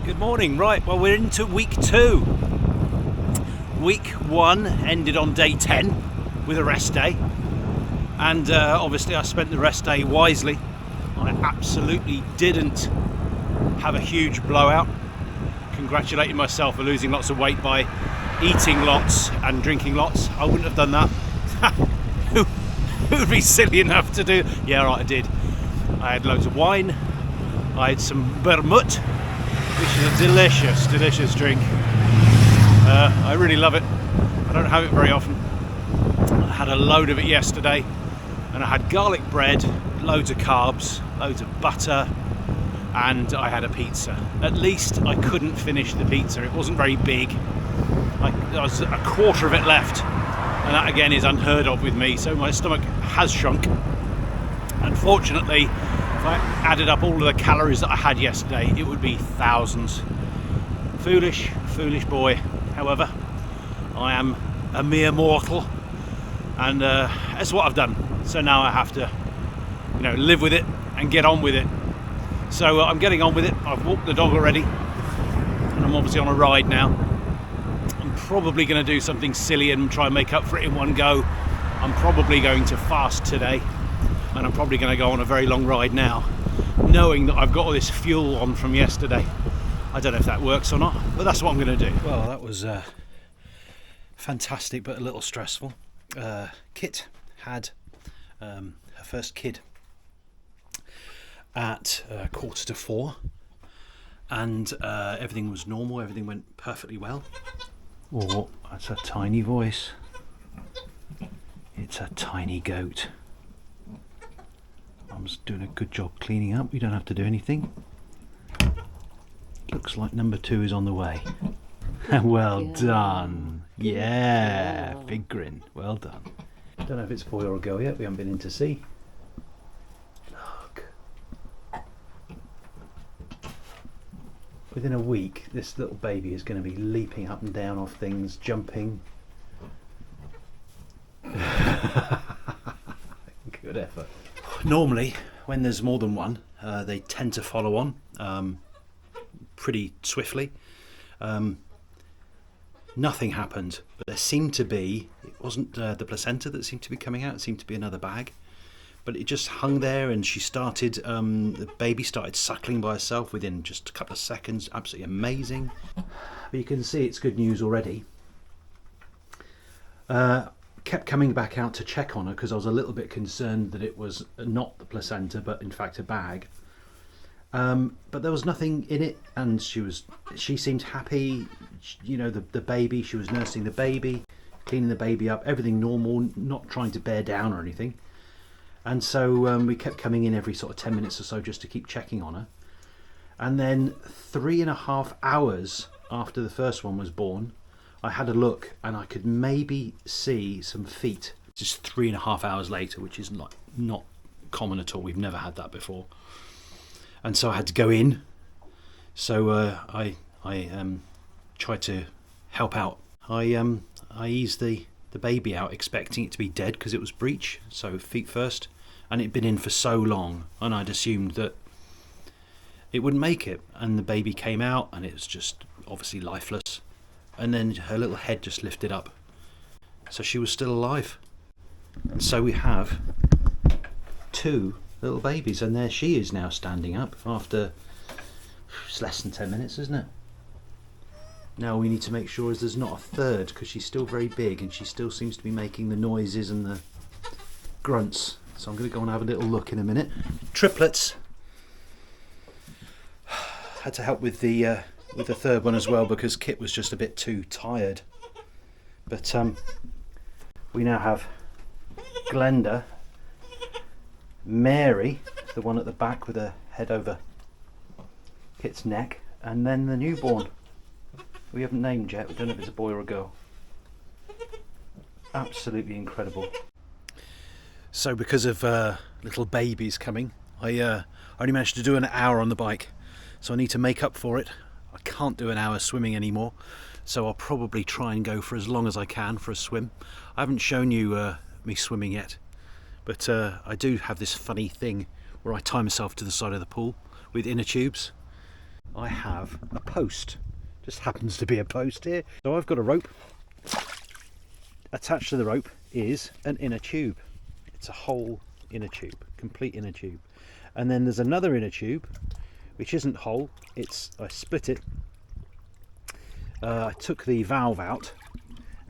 Good morning. Right, well, we're into week 2. Week 1 ended on day 10 with a rest day, and obviously I spent the rest day wisely. I absolutely didn't have a huge blowout. Congratulating myself for losing lots of weight by eating lots and drinking lots. I wouldn't have done that. Who would be silly enough to do? Yeah, right, I did. I had loads of wine. I had some vermouth, which is a delicious drink. I really love it. I don't have it very often. I had a load of it yesterday, and I had garlic bread, loads of carbs, loads of butter, and I had a pizza. At least I couldn't finish the pizza. It wasn't very big. There was a quarter of it left, and that again is unheard of with me, so my stomach has shrunk. Unfortunately, if I added up all of the calories that I had yesterday, it would be thousands. Foolish boy. However, I am a mere mortal, and that's what I've done. So now I have to, live with it and get on with it. So I'm getting on with it. I've walked the dog already, and I'm obviously on a ride now. I'm probably going to do something silly and try and make up for it in one go. I'm probably going to fast today, and I'm probably going to go on a very long ride now, knowing that I've got all this fuel on from yesterday. I don't know if that works or not, but that's what I'm going to do. Well, that was fantastic, but a little stressful. Kit had her first kid at 3:45, and everything was normal. Everything went perfectly well. Oh, that's a tiny voice. It's a tiny goat. Mum's doing a good job cleaning up. We don't have to do anything. Looks like number 2 is on the way. Well done. Yeah, big grin. Well done. Don't know if it's a boy or a girl yet. We haven't been in to see. Look. Within a week, this little baby is going to be leaping up and down off things, jumping. Good effort. Normally, when there's more than one, they tend to follow on pretty swiftly. Nothing happened, but there seemed to be, it wasn't the placenta that seemed to be coming out, it seemed to be another bag, but it just hung there, and she started, the baby started suckling by herself within just a couple of seconds. Absolutely amazing. But you can see it's good news already. Kept coming back out to check on her because I was a little bit concerned that it was not the placenta but in fact a bag, but there was nothing in it, and she seemed happy. The baby, she was nursing the baby, cleaning the baby up, everything normal, not trying to bear down or anything. And so we kept coming in every sort of 10 minutes or so just to keep checking on her. And then 3.5 hours after the first one was born, I had a look and I could maybe see some feet. Just 3.5 hours later, which is not common at all. We've never had that before. And so I had to go in. So I tried to help out. I eased the baby out, expecting it to be dead because it was breech, so feet first, and it'd been in for so long, and I'd assumed that it wouldn't make it. And the baby came out, and it was just obviously lifeless. And then her little head just lifted up, so she was still alive. And so we have 2 little babies, and there she is now standing up after, it's less than 10 minutes, isn't it? Now we need to make sure there's not a third, because she's still very big and she still seems to be making the noises and the grunts. So I'm going to go and have a little look in a minute. Triplets. Had to help with the third one as well because Kit was just a bit too tired. But we now have Glenda, Mary, the one at the back with her head over Kit's neck, and then the newborn. We haven't named yet. We don't know if it's a boy or a girl. Absolutely incredible. So because of little babies coming, I only managed to do an hour on the bike. So I need to make up for it. I can't do an hour swimming anymore. So I'll probably try and go for as long as I can for a swim. I haven't shown you me swimming yet. But I do have this funny thing where I tie myself to the side of the pool with inner tubes. I have a post. Just happens to be a post here. So I've got a rope. Attached to the rope is an inner tube. It's a whole inner tube, complete inner tube. And then there's another inner tube which isn't whole. I split it. I took the valve out,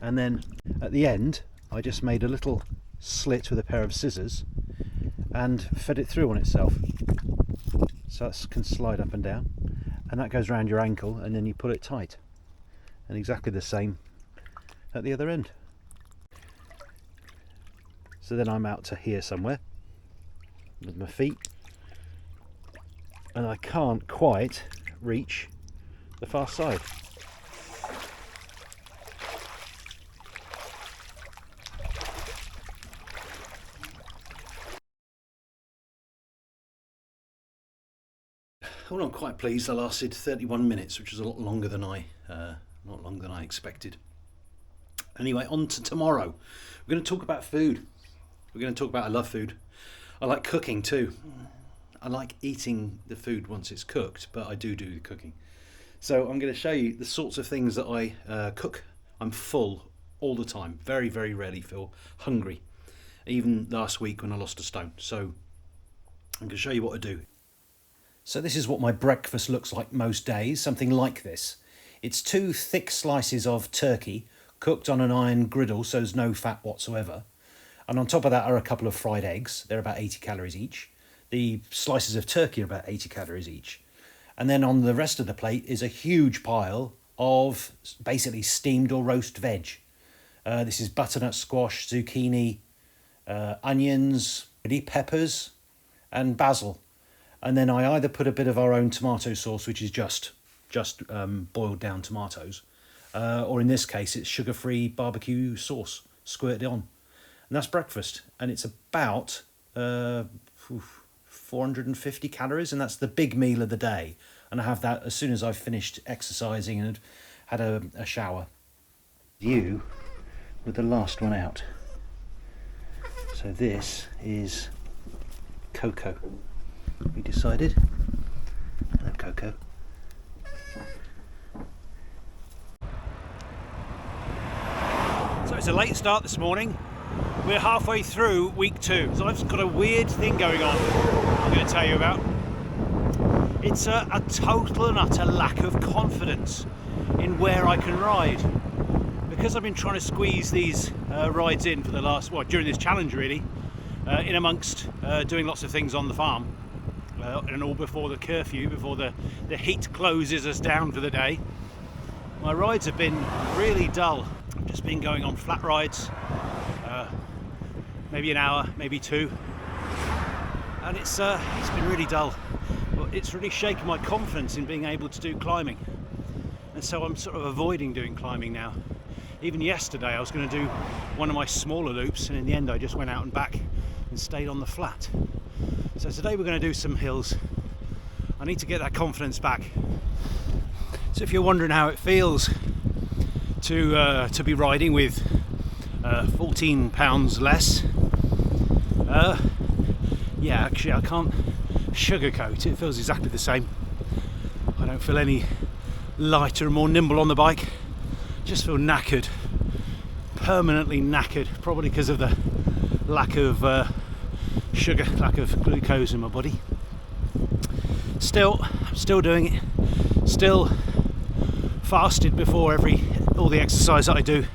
and then at the end I just made a little slit with a pair of scissors and fed it through on itself. So that can slide up and down, and that goes around your ankle, and then you pull it tight. And exactly the same at the other end. So then I'm out to here somewhere with my feet, and I can't quite reach the far side. Well, I'm quite pleased. I lasted 31 minutes, which is a lot longer than I expected. Anyway, on to tomorrow. We're going to talk about food. We're going to talk about I love food. I like cooking too. I like eating the food once it's cooked, but I do the cooking. So I'm going to show you the sorts of things that I cook. I'm full all the time. Very, very rarely feel hungry. Even last week when I lost a stone. So I'm going to show you what I do. So this is what my breakfast looks like most days, something like this. It's 2 thick slices of turkey cooked on an iron griddle, so there's no fat whatsoever. And on top of that are a couple of fried eggs. They're about 80 calories each. The slices of turkey are about 80 calories each. And then on the rest of the plate is a huge pile of basically steamed or roast veg. This is butternut squash, zucchini, onions, peppers and basil. And then I either put a bit of our own tomato sauce, which is just boiled down tomatoes, or in this case it's sugar-free barbecue sauce squirted on. And that's breakfast, and it's about 450 calories, and that's the big meal of the day. And I have that as soon as I've finished exercising and had a shower. You were the last one out. So this is cocoa. We decided. Hello, Coco. So it's a late start this morning. We're halfway through week 2. So I've got a weird thing going on I'm going to tell you about. It's a total and utter lack of confidence in where I can ride. Because I've been trying to squeeze these rides in for the last, during this challenge really, in amongst doing lots of things on the farm. And all before the curfew, before the heat closes us down for the day. My rides have been really dull. I've just been going on flat rides, maybe an hour, maybe 2, and it's been really dull. But it's really shaken my confidence in being able to do climbing, and so I'm sort of avoiding doing climbing now. Even yesterday I was going to do one of my smaller loops, and in the end I just went out and back and stayed on the flat. So today we're going to do some hills. I need to get that confidence back. So if you're wondering how it feels to be riding with 14 pounds less, yeah, actually I can't sugarcoat it. It feels exactly the same. I don't feel any lighter and more nimble on the bike. Just feel knackered, permanently knackered, probably because of the lack of sugar, lack of glucose in my body. I'm still doing it. Still fasted before all the exercise that I do,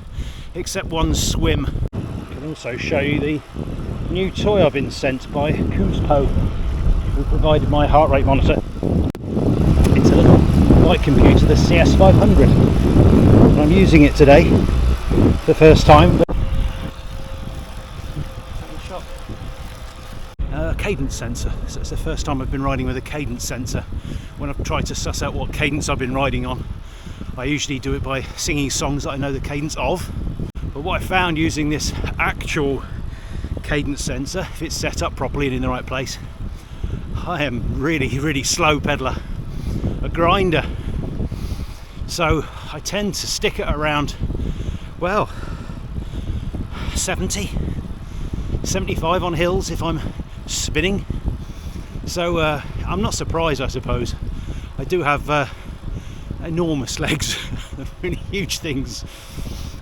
except one swim. I can also show you the new toy I've been sent by Cuspo, who provided my heart rate monitor. It's a little bike computer, the CS500, and I'm using it today for the first time. Cadence sensor. So it's the first time I've been riding with a cadence sensor. When I've tried to suss out what cadence I've been riding on, I usually do it by singing songs that I know the cadence of. But what I found using this actual cadence sensor, if it's set up properly and in the right place, I am really slow pedaler, a grinder. So I tend to stick it around, well, 70, 75 on hills if I'm spinning. So I'm not surprised, I suppose. I do have enormous legs, really huge things.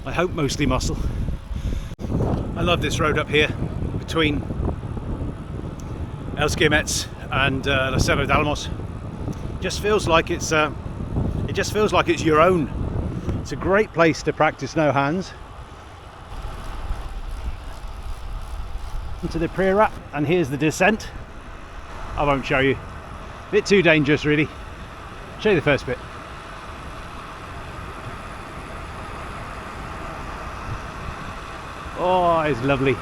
I hope mostly muscle. I love this road up here between Els Guillemets and La Selva d'Alamos. Just feels like it's it just feels like it's your own. It's a great place to practice no hands. Into the Priorat, and here's the descent. I won't show you. A bit too dangerous, really. Show you the first bit. Oh, it's lovely.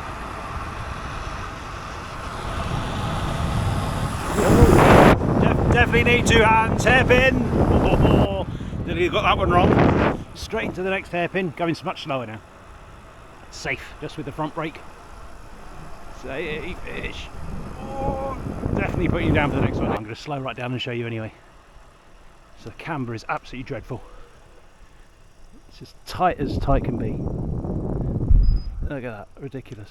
Definitely need 2 hands. Hairpin. Oh, nearly got that one wrong. Straight into the next hairpin. Going much slower now. Safe, just with the front brake. Safe-ish. Oh, definitely putting you down for the next one. I'm going to slow right down and show you anyway. So the camber is absolutely dreadful. It's as tight can be. Look at that, ridiculous.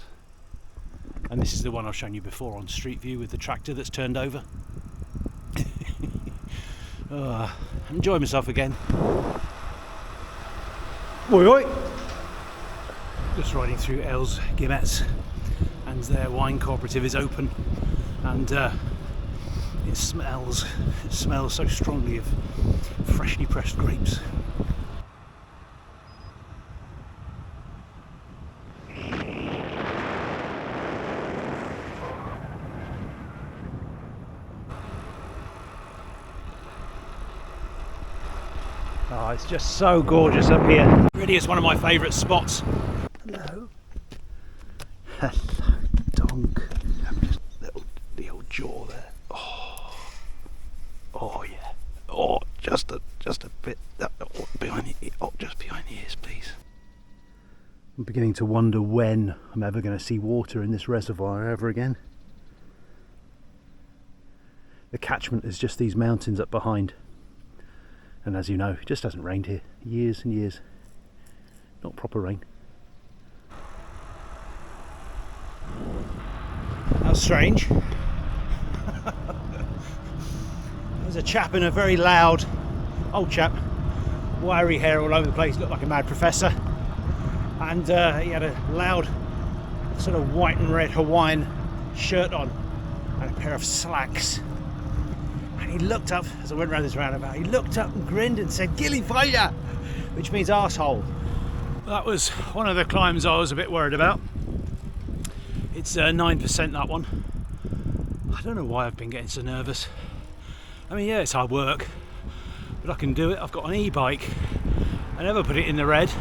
And this is the one I've shown you before on Street View with the tractor that's turned over. Oh, I'm enjoying myself again. Oi, oi. Just riding through Els Guillemets, and their wine cooperative is open, and it smells so strongly of freshly pressed grapes. Oh, it's just so gorgeous up here. Really is one of my favourite spots. Hello. Hello, donk. The old jaw there. Oh, oh yeah. Oh, just a bit. Behind the ear. Oh, just behind the ears, please. I'm beginning to wonder when I'm ever going to see water in this reservoir ever again. The catchment is just these mountains up behind. And as you know, it just hasn't rained here. Years and years. Not proper rain. How strange. There's a chap in a very loud, old chap, wiry hair all over the place, looked like a mad professor. And he had a loud sort of white and red Hawaiian shirt on and a pair of slacks. He looked up, as I went round this roundabout, he looked up and grinned and said, "Gilly fire," which means arsehole. That was one of the climbs I was a bit worried about. It's 9% that one. I don't know why I've been getting so nervous. I mean, yeah, it's hard work, but I can do it. I've got an e-bike. I never put it in the red,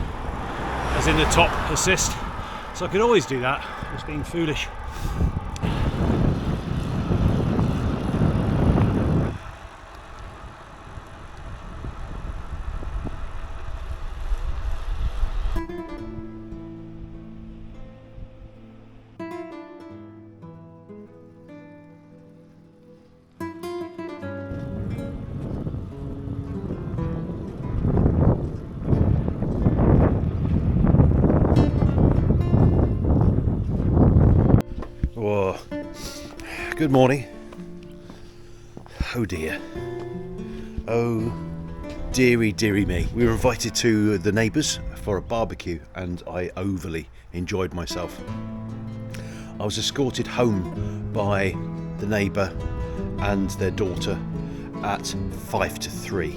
as in the top assist, so I could always do that. Just being foolish. Whoa. Good morning. Oh dear. Oh dearie dearie me. We were invited to the neighbours for a barbecue and I overly enjoyed myself. I was escorted home by the neighbour and their daughter at 3:05.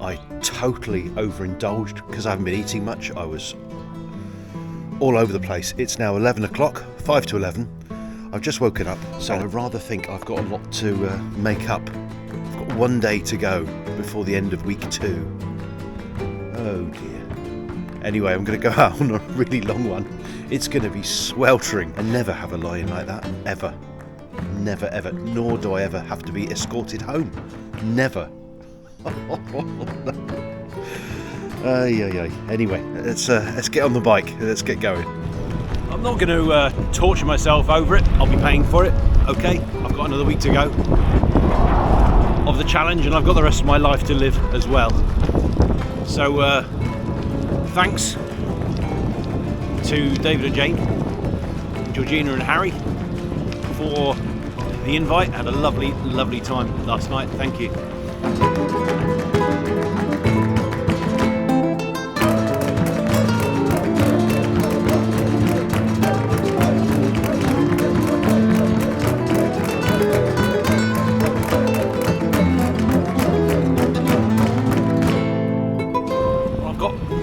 I totally overindulged because I haven't been eating much. I was all over the place. It's now 11 o'clock, 5 to 11. I've just woken up, so I rather think I've got a lot to make up. I've got one day to go before the end of week 2. Oh dear. Anyway, I'm going to go out on a really long one. It's going to be sweltering. I never have a lie-in like that, ever. Never ever. Nor do I ever have to be escorted home. Never. Anyway, let's get on the bike. Let's get going. I'm not going to torture myself over it. I'll be paying for it. Okay, I've got another week to go of the challenge, and I've got the rest of my life to live as well. So, thanks to David and Jane, Georgina and Harry for the invite. I had a lovely, lovely time last night. Thank you.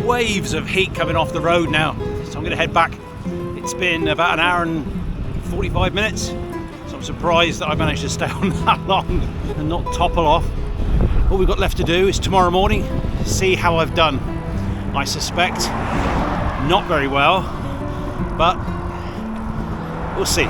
Waves of heat coming off the road now, so I'm going to head back. It's been about an hour and 45 minutes, so I'm surprised that I managed to stay on that long and not topple off. All we've got left to do is tomorrow morning see how I've done. I suspect not very well, but we'll see.